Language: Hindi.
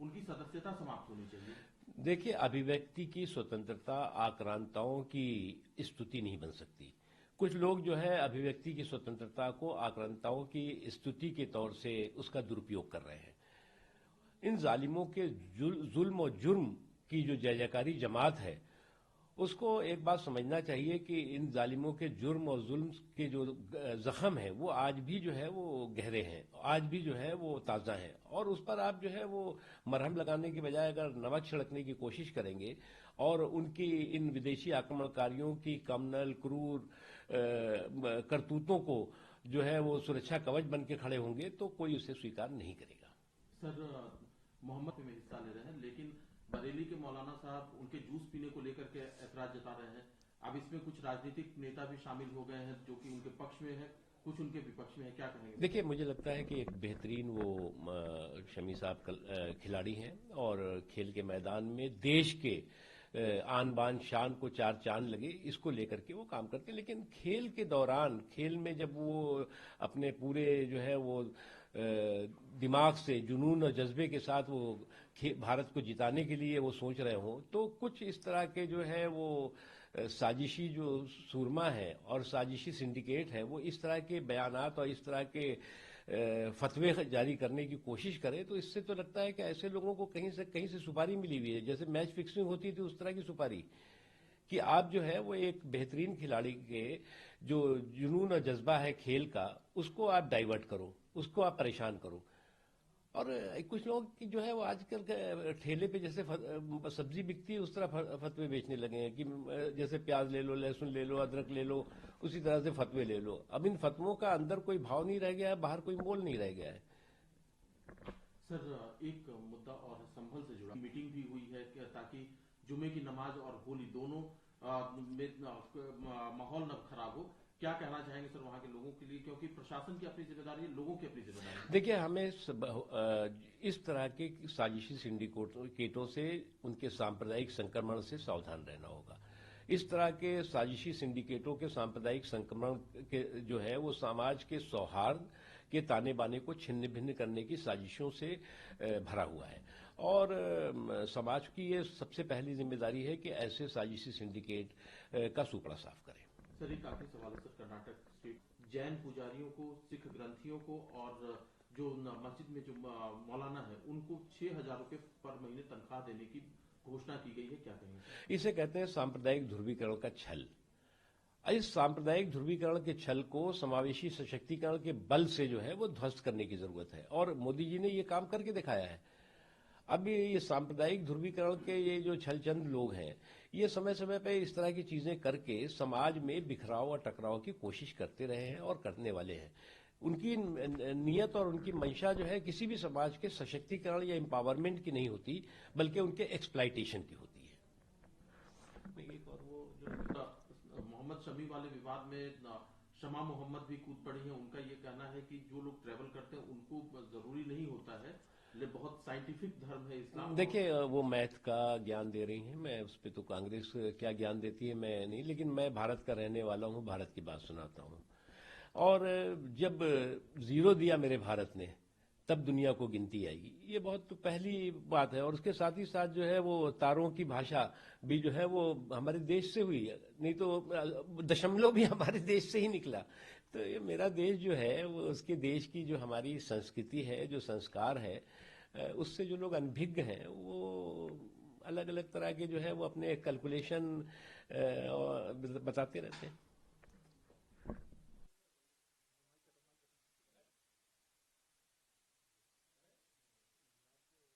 उनकी सदस्यता समाप्त होनी चाहिए? देखिए, अभिव्यक्ति की स्वतंत्रता आक्रांताओं की स्तुति नहीं बन सकती। कुछ लोग जो है अभिव्यक्ति की स्वतंत्रता को आक्रांताओं की स्तुति के तौर से उसका दुरुपयोग कर रहे हैं। इन जालिमों के जुल्म और जुर्म की जो जय जयकारी जमात है, उसको एक बात समझना चाहिए कि इन जालिमों के जुर्म और जुल्म के जो जख्म है वो आज भी जो है वो गहरे हैं, आज भी जो है वो ताज़ा हैं। और उस पर आप जो है वो मरहम लगाने के बजाय अगर नमक छिड़कने की कोशिश करेंगे और उनकी इन विदेशी आक्रमणकारियों की कमनल क्रूर करतूतों को जो है वो सुरक्षा कवच बन के खड़े होंगे तो कोई उसे स्वीकार नहीं करेगा। सर, मोहम्मद में हिस्सा ले रहे हैं, लेकिन बरेली के मौलाना साहब उनके जूस पीने को लेकर के ऐतराज जता रहे हैं। अब इसमें कुछ राजनीतिक नेता भी शामिल हो गए हैं जो कि उनके पक्ष में है, कुछ उनके विपक्ष में है, क्या कहेंगे? देखिए, मुझे लगता है कि एक बेहतरीन वो शमी साहब खिलाड़ी हैं और खेल के मैदान में देश के आन बान शान को चार चांद लगे इसको लेकर के वो काम करते हैं। लेकिन खेल के दौरान, खेल में जब वो अपने पूरे जो है वो दिमाग से, जुनून और जज्बे के साथ वो भारत को जिताने के लिए वो सोच रहे हों, तो कुछ इस तरह के जो है वो साजिशी जो सूरमा है और साजिशी सिंडिकेट है वो इस तरह के बयानात और इस तरह के फतवे जारी करने की कोशिश करें, तो इससे तो लगता है कि ऐसे लोगों को कहीं से सुपारी मिली हुई है। जैसे मैच फिक्सिंग होती थी उस तरह की सुपारी कि आप जो है वो एक बेहतरीन खिलाड़ी के जो जुनून और जज्बा है खेल का, उसको आप डाइवर्ट करो, उसको आप परेशान करो। और कुछ लोग की जो है वो आजकल ठेले पे जैसे सब्जी बिकती है उस तरह फतवे बेचने लगे हैं कि जैसे प्याज ले लो, लहसुन ले लो, अदरक ले लो, उसी तरह से फतवे ले लो। अब इन फतवों का अंदर कोई भाव नहीं रह गया है, बाहर कोई मोल नहीं रह गया है। सर, एक मुद्दा और संभल से जुड़ा, मीटिंग भी हुई है ताकि जुमे की नमाज और होली दोनों माहौल न खराब हो। क्या कहना चाहेंगे सर वहां के लोगों के लिए, क्योंकि प्रशासन की अपनी जिम्मेदारी है, लोगों की अपनी जिम्मेदारी है? देखिए, हमें इस तरह के साजिशी सिंडिकेटों से, उनके सांप्रदायिक संक्रमण से सावधान रहना होगा। इस तरह के साजिशी सिंडिकेटों के सांप्रदायिक संक्रमण के जो है वो समाज के सौहार्द के ताने बाने को छिन्न भिन्न करने की साजिशों से भरा हुआ है। और समाज की ये सबसे पहली जिम्मेदारी है कि ऐसे साजिशी सिंडिकेट का सुपड़ा साफ करें। सर, एक आखिरी सवाल है सर, कर्नाटक स्टेट जैन पुजारियों को, सिख ग्रंथियों को और जो मस्जिद में जो मौलाना है उनको 6,000 रुपए पर महीने तनख्वाह देने की घोषणा की गई है, क्या कहेंगे? इसे कहते हैं सांप्रदायिक ध्रुवीकरण का छल। इस सांप्रदायिक ध्रुवीकरण के छल को समावेशी सशक्तिकरण के बल से जो है वो ध्वस्त करने की जरूरत है और मोदी जी ने ये काम करके दिखाया है। अब ये सांप्रदायिक ध्रुवीकरण के ये जो छलचंद लोग हैं, ये समय समय पे इस तरह की चीजें करके समाज में बिखराव और टकराव की कोशिश करते रहे हैं और करने वाले हैं। उनकी नीयत और उनकी मंशा जो है किसी भी समाज के सशक्तिकरण या एम्पावरमेंट की नहीं होती, बल्कि उनके एक्सप्लॉयटेशन की होती है। एक और वो जो मोहम्मद शमी वाले विवाद में शमा मोहम्मद भी कूद पड़ी है, उनका ये कहना है कि जो लोग ट्रैवल करते हैं उनको जरूरी नहीं होता है, ये बहुत साइंटिफिक धर्म है इस्लाम। देखिए, वो मैथ का ज्ञान दे रही हैं, मैं उस पर तो कांग्रेस क्या ज्ञान देती है मैं नहीं, लेकिन मैं भारत का रहने वाला हूं, भारत की बात सुनाता हूं। और जब जीरो दिया मेरे भारत ने तब दुनिया को गिनती आएगी, ये बहुत तो पहली बात है। और उसके साथ ही साथ जो है वो तारों की भाषा भी जो है वो हमारे देश से हुई है, नहीं तो दशमलव भी हमारे देश से ही निकला। तो ये मेरा देश जो है वो उसके देश की जो हमारी संस्कृति है, जो संस्कार है, उससे जो लोग अनभिज्ञ हैं वो अलग अलग तरह के जो है वो अपने कैलकुलेशन बताते रहते हैं।